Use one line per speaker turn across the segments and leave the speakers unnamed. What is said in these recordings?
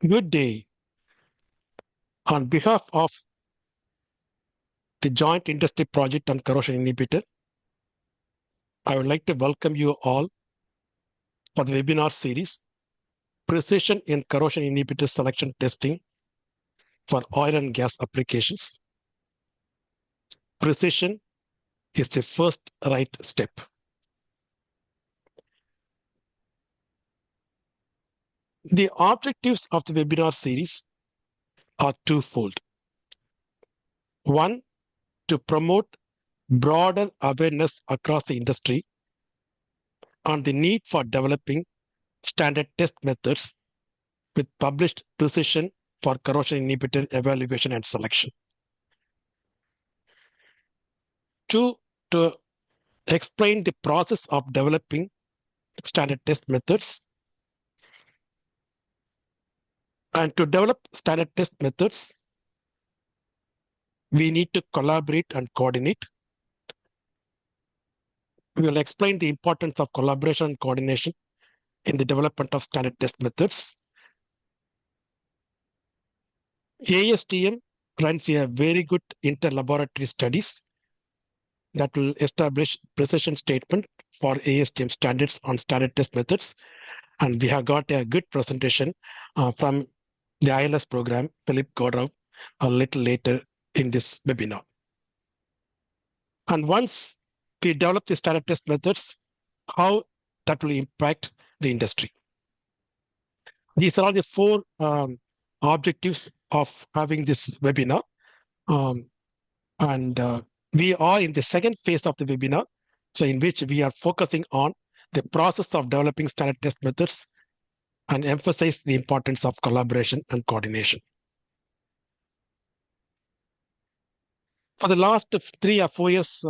Good day. On behalf of the Joint Industry Project on Corrosion Inhibitor, I would like to welcome you all for the webinar series, Precision in Corrosion Inhibitor Selection Testing for Oil and Gas Applications. Precision is the first right step. The objectives of the webinar series are twofold. One, to promote broader awareness across the industry on the need for developing standard test methods with published precision for corrosion inhibitor evaluation and selection. Two, to explain the process of developing standard test methods. And to develop standard test methods, we need to collaborate and coordinate. We will explain the importance of collaboration and coordination in the development of standard test methods. ASTM runs a very good inter-laboratory studies that will establish precision statement for ASTM standards on standard test methods. And we have got a good presentation from the ILS program, Philip Godov, a little later in this webinar. And once we develop the standard test methods, how that will impact the industry. These are all the four objectives of having this webinar. We are in the second phase of the webinar, so in which we are focusing on the process of developing standard test methods and emphasize the importance of collaboration and coordination. For the last 3 or 4 years,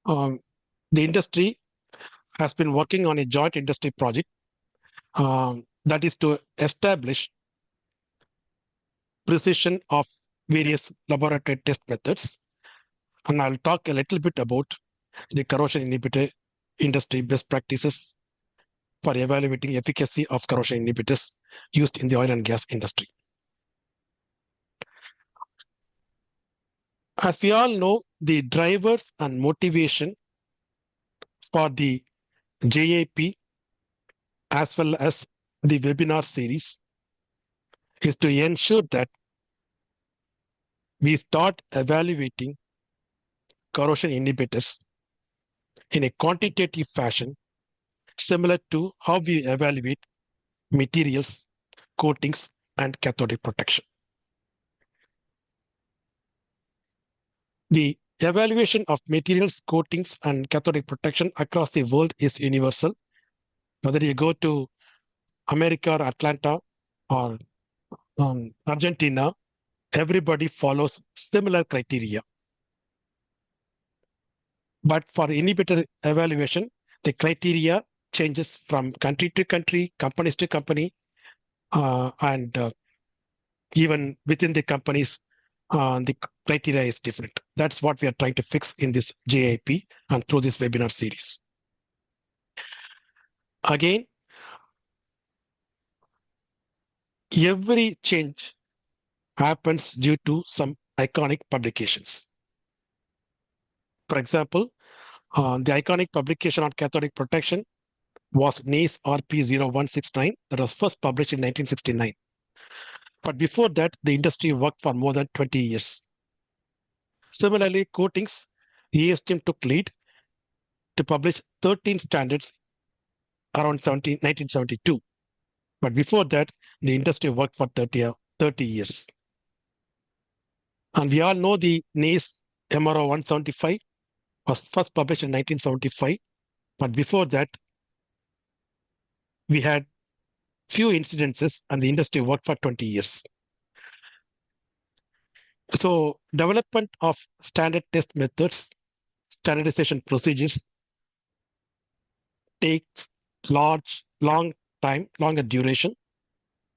the industry has been working on a joint industry project that is to establish precision of various laboratory test methods. And I'll talk a little bit about the corrosion inhibitor industry best practices for evaluating efficacy of corrosion inhibitors used in the oil and gas industry. As we all know, the drivers and motivation for the JAP as well as the webinar series is to ensure that we start evaluating corrosion inhibitors in a quantitative fashion, similar to how we evaluate materials, coatings, and cathodic protection. The evaluation of materials, coatings, and cathodic protection across the world is universal. Whether you go to America or Atlanta or Argentina, everybody follows similar criteria. But for inhibitor evaluation, the criteria changes from country to country, companies to company, and even within the companies, the criteria is different. That's what we are trying to fix in this JIP and through this webinar series. Again, every change happens due to some iconic publications. For example, the iconic publication on cathodic protection was NACE RP0169 that was first published in 1969. But before that, the industry worked for more than 20 years. Similarly, coatings, ASTM took lead to publish 13 standards around 1972. But before that, the industry worked for 30 years. And we all know the NACE MRO 175 was first published in 1975. But before that, we had few incidences and the industry worked for 20 years. So development of standard test methods, standardization procedures takes longer duration.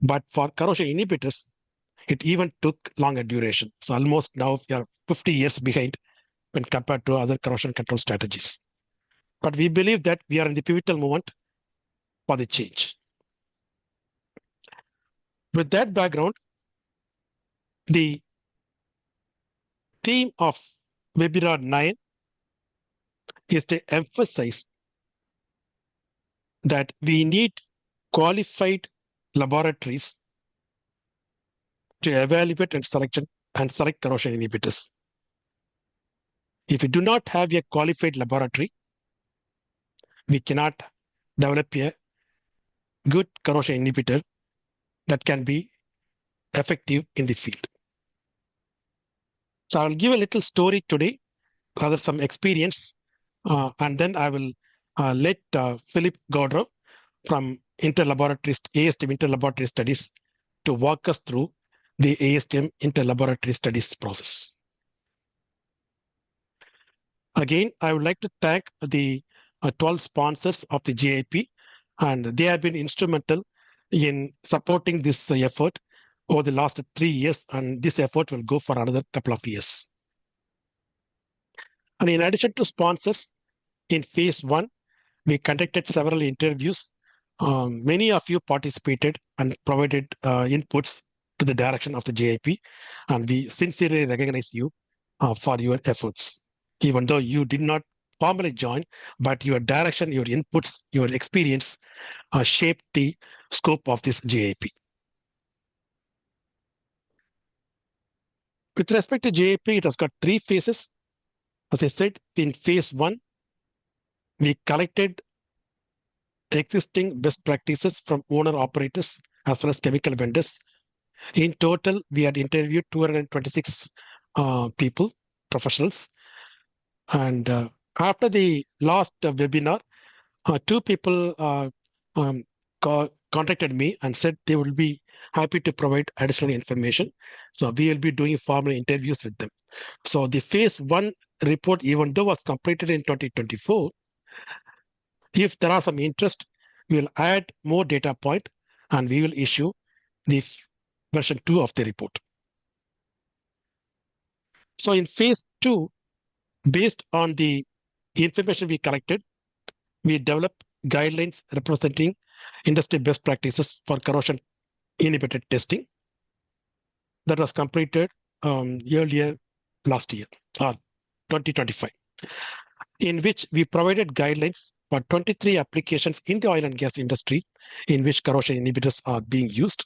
But for corrosion inhibitors, it even took longer duration. So almost now we are 50 years behind when compared to other corrosion control strategies. But we believe that we are in the pivotal moment for the change. With that background, the theme of webinar 9 is to emphasize that we need qualified laboratories to evaluate and select corrosion inhibitors. If we do not have a qualified laboratory, we cannot develop a good corrosion inhibitor that can be effective in the field. So I'll give a little story today, rather some experience, and then I will let Philip Gaudreau from Interlaboratories, ASTM Interlaboratory Studies to walk us through the ASTM Interlaboratory Studies process. Again, I would like to thank the 12 sponsors of the GIP, and they have been instrumental in supporting this effort over the last 3 years, and this effort will go for another couple of years. And in addition to sponsors, in phase 1, we conducted several interviews. Many of you participated and provided inputs to the direction of the GIP, and we sincerely recognize you for your efforts. Even though you did not formally join, but your direction, your inputs, your experience shaped the scope of this GIP. With respect to GIP, it has got 3 phases. As I said, in phase 1, we collected existing best practices from owner-operators as well as chemical vendors. In total, we had interviewed 226 people, professionals. And after the last webinar, 2 people contacted me and said they will be happy to provide additional information. So we will be doing formal interviews with them. So the phase 1 report, even though was completed in 2024, if there are some interest, we will add more data point and we will issue the version 2 of the report. So in phase 2, based on the information we collected, we developed guidelines representing industry best practices for corrosion inhibited testing that was completed earlier last year, or 2025, in which we provided guidelines for 23 applications in the oil and gas industry in which corrosion inhibitors are being used.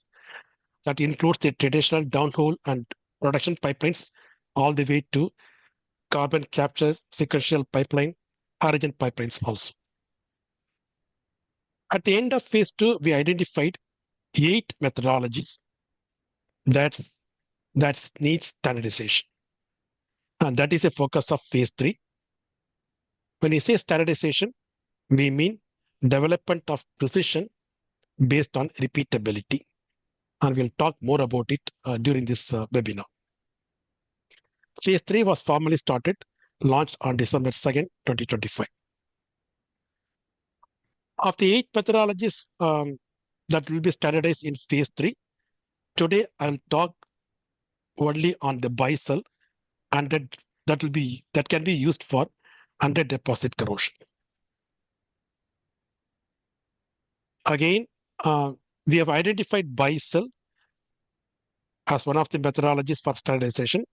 That includes the traditional downhole and production pipelines all the way to carbon capture, sequential pipeline, origin pipelines also. At the end of phase 2, we identified 8 methodologies that needs standardization. And that is a focus of phase 3. When we say standardization, we mean development of precision based on repeatability. And we'll talk more about it during this webinar. Phase 3 was formally started, launched on December 2nd, 2025. Of the 8 methodologies that will be standardized in phase 3, today I'll talk only on the BICEL, and that can be used for under deposit corrosion. Again, we have identified BICEL as one of the methodologies for standardization,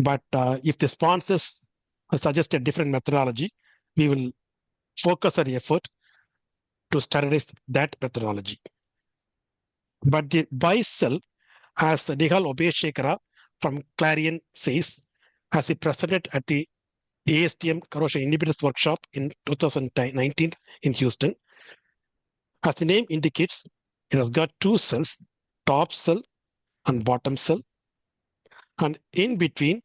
but if the sponsors suggest a different methodology, we will focus our effort to standardize that methodology. But the BICEL, as Nihal Obeshekara from Clarion says, as he presented at the ASTM Corrosion Inhibitors Workshop in 2019 in Houston, as the name indicates, it has got 2 cells, top cell and bottom cell. And in between,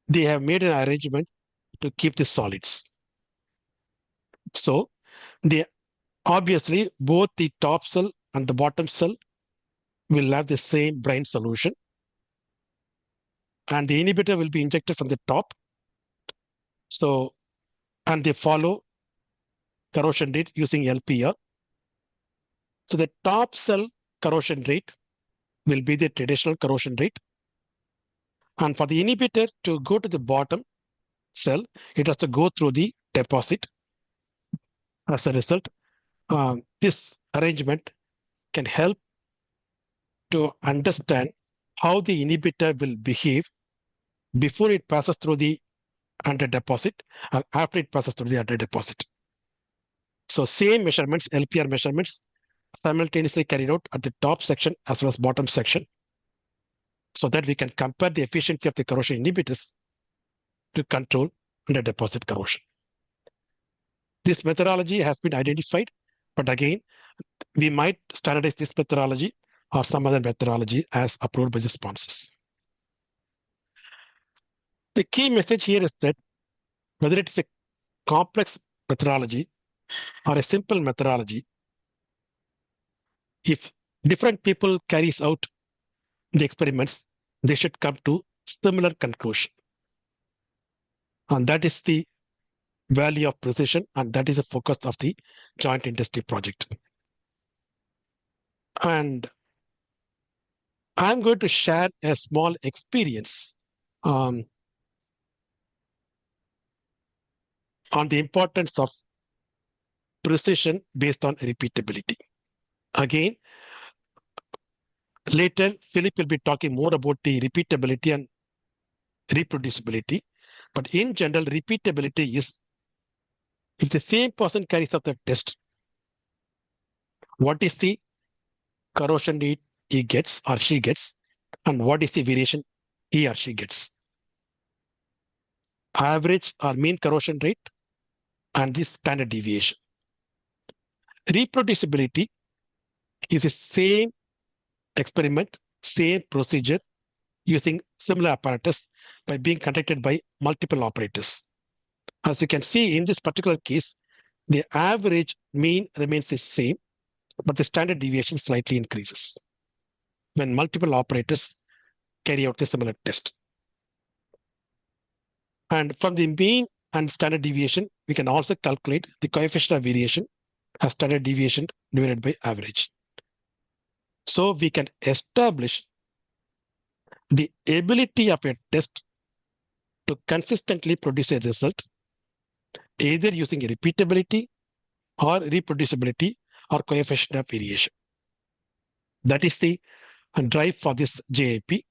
they have made an arrangement to keep the solids. So obviously, both the top cell and the bottom cell will have the same brine solution. And the inhibitor will be injected from the top. So, and they follow corrosion rate using LPR. So the top cell corrosion rate will be the traditional corrosion rate. And for the inhibitor to go to the bottom cell, it has to go through the deposit. As a result, this arrangement can help to understand how the inhibitor will behave before it passes through the under deposit and after it passes through the under deposit. So same measurements, LPR measurements, simultaneously carried out at the top section as well as bottom section, so that we can compare the efficiency of the corrosion inhibitors to control under deposit corrosion. This methodology has been identified, but again, we might standardize this methodology or some other methodology as approved by the sponsors. The key message here is that whether it is a complex methodology or a simple methodology, if different people carries out the experiments, they should come to similar conclusion. And that is the value of precision, and that is the focus of the joint industry project. And I'm going to share a small experience on the importance of precision based on repeatability. Again, later, Philip will be talking more about the repeatability and reproducibility. But in general, repeatability is if the same person carries out the test, what is the corrosion rate he gets or she gets, and what is the variation he or she gets. Average or mean corrosion rate and the standard deviation. Reproducibility is the same experiment, same procedure using similar apparatus by being conducted by multiple operators. As you can see in this particular case, the average mean remains the same, but the standard deviation slightly increases when multiple operators carry out the similar test. And from the mean and standard deviation, we can also calculate the coefficient of variation as standard deviation divided by average. So we can establish the ability of a test to consistently produce a result, either using a repeatability or reproducibility or coefficient of variation. That is the drive for this JAP.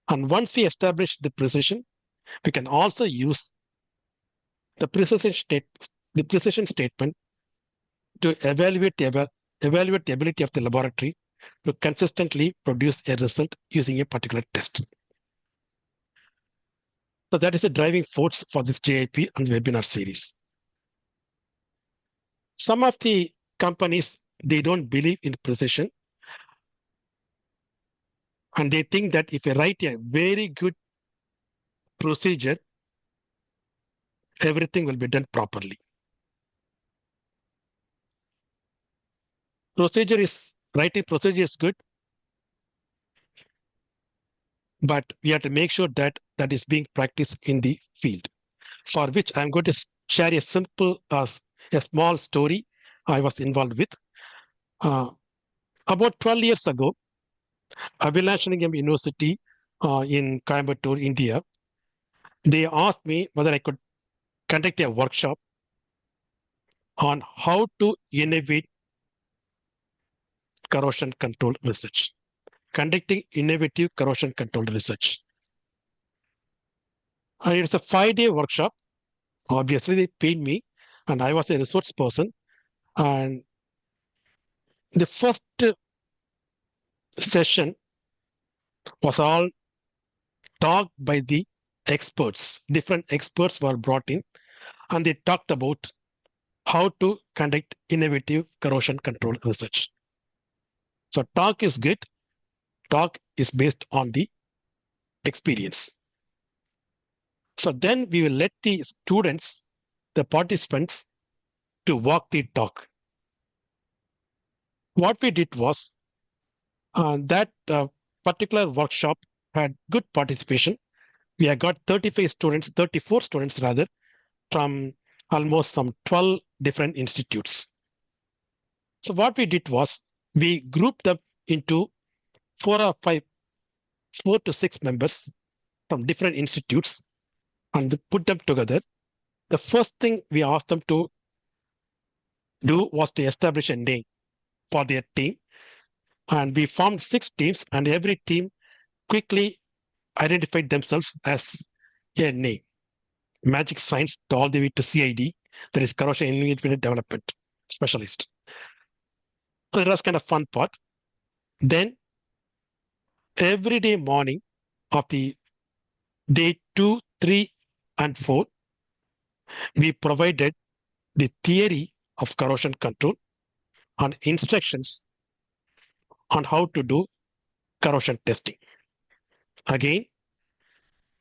And once we establish the precision, we can also use the precision statement to evaluate the ability of the laboratory to consistently produce a result using a particular test. So that is the driving force for this JIP and the webinar series. Some of the companies, they don't believe in precision, and they think that if you write a very good procedure, everything will be done properly. Writing procedure is good, but we have to make sure that that is being practiced in the field, for which I'm going to share a simple, a small story I was involved with. About 12 years ago, Abhilashaningam University in Coimbatore, India, they asked me whether I could conduct a workshop on how to innovate corrosion control research, conducting innovative corrosion control research. And it's a 5-day workshop. Obviously, they paid me, and I was a resource person. And the first session was all talked by the experts. Different experts were brought in, and they talked about how to conduct innovative corrosion control research. So talk is good. Talk is based on the experience. So then we will let the students, the participants, to walk the talk. What we did was that particular workshop had good participation. We have got 34 students rather, from almost some 12 different institutes. So what we did was we grouped them into 4 to 6 members from different institutes and put them together. The first thing we asked them to do was to establish a name for their team. And we formed 6 teams, and every team quickly identified themselves as a name. Magic Science all the way to CID, that is Corrosion Independent Development Specialist. So that was kind of fun part. Then every day morning of the day 2, 3, and 4, we provided the theory of corrosion control and instructions on how to do corrosion testing. Again,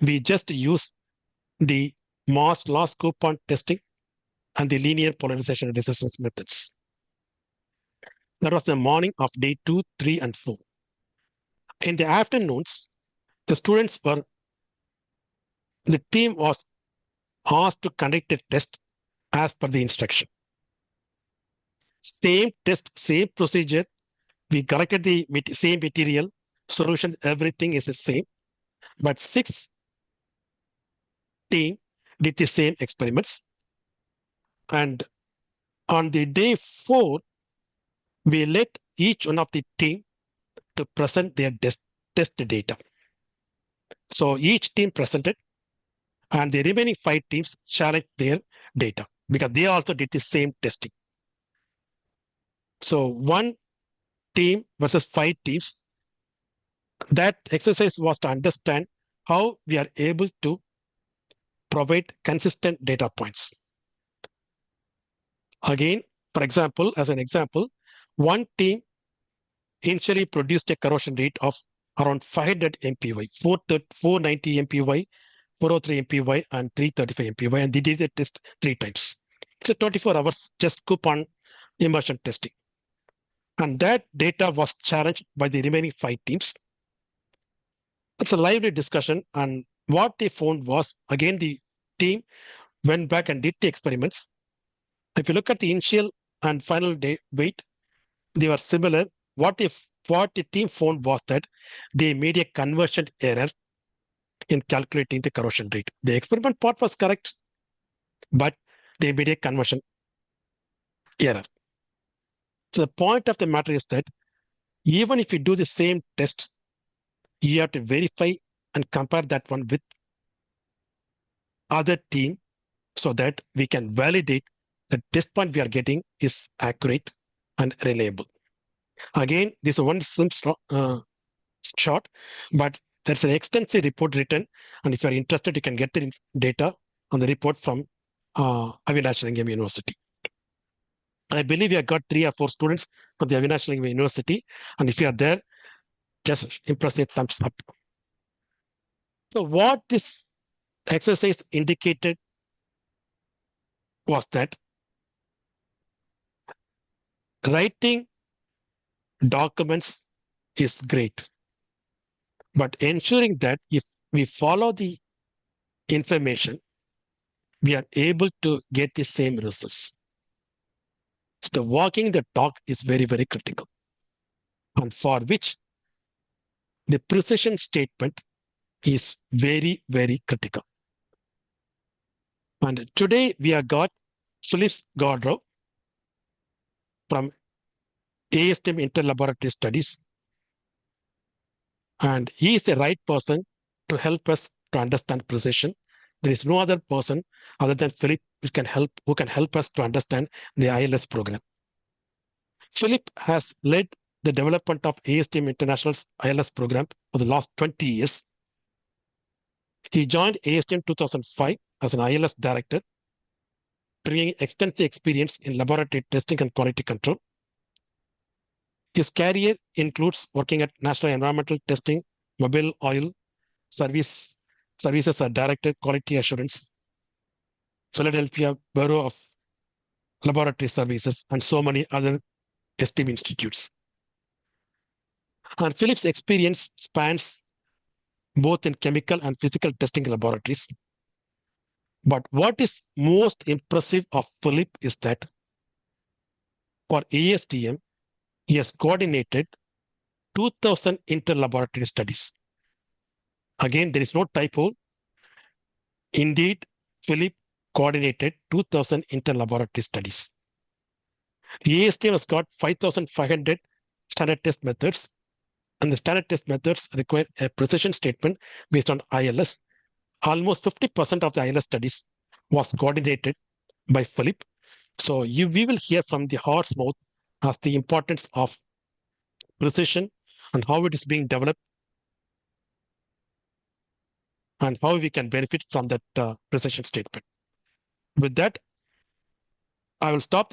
we just use the Moore's law coupon testing and the linear polarization resistance methods. That was the morning of day 2, 3, and 4. In the afternoons, the team was asked to conduct a test as per the instruction. Same test, same procedure. We collected the same material, solution, everything is the same. But 6 team did the same experiments. And on the day 4, we let each one of the team to present their test data. So each team presented, and the remaining 5 teams challenged their data because they also did the same testing. So one team versus 5 teams, that exercise was to understand how we are able to provide consistent data points. Again, for example, as an example, one team initially produced a corrosion rate of around 500 MPY, 490 MPY, 403 MPY, and 335 MPY, and they did the test 3 times. So 24 hours just coupon immersion testing. And that data was challenged by the remaining 5 teams. It's a lively discussion, and what they found was, again, the team went back and did the experiments. If you look at the initial and final weight, they were similar. What the team found was that they made a conversion error in calculating the corrosion rate. The experiment part was correct, but they made a conversion error. So the point of the matter is that even if you do the same test, you have to verify and compare that one with other team so that we can validate the test point we are getting is accurate and reliable. Again, this is one short, but there's an extensive report written, and if you're interested, you can get the data on the report from Avinash Lingam University. I believe we have got 3 or 4 students from the Avinash Lingam University, and if you are there, just impress a thumbs up. So what this exercise indicated was that writing documents is great, but ensuring that if we follow the information, we are able to get the same results. So walking the talk is very, very critical, and for which the precision statement is very, very critical. And today we have got Philip Godrow from ASTM Interlaboratory Studies, and he is the right person to help us to understand precision. There is no other person other than Philip who can help us to understand the ILS program. Philip has led the development of ASTM International's ILS program for the last 20 years. He joined ASTM 2005 as an ILS director, bringing extensive experience in laboratory testing and quality control. His career includes working at National Environmental Testing, Mobile Oil Services as Director Quality Assurance, Philadelphia Bureau of Laboratory Services, and so many other testing institutes. And Philip's experience spans both in chemical and physical testing laboratories. But what is most impressive of Philip is that for ASTM, he has coordinated 2,000 inter-laboratory studies. Again, there is no typo. Indeed, Philip coordinated 2,000 inter-laboratory studies. The ASTM has got 5,500 standard test methods, and the standard test methods require a precision statement based on ILS. Almost 50% of the ILS studies was coordinated by Philip. So we will hear from the horse mouth as the importance of precision and how it is being developed and how we can benefit from that precision statement. With that, I will stop the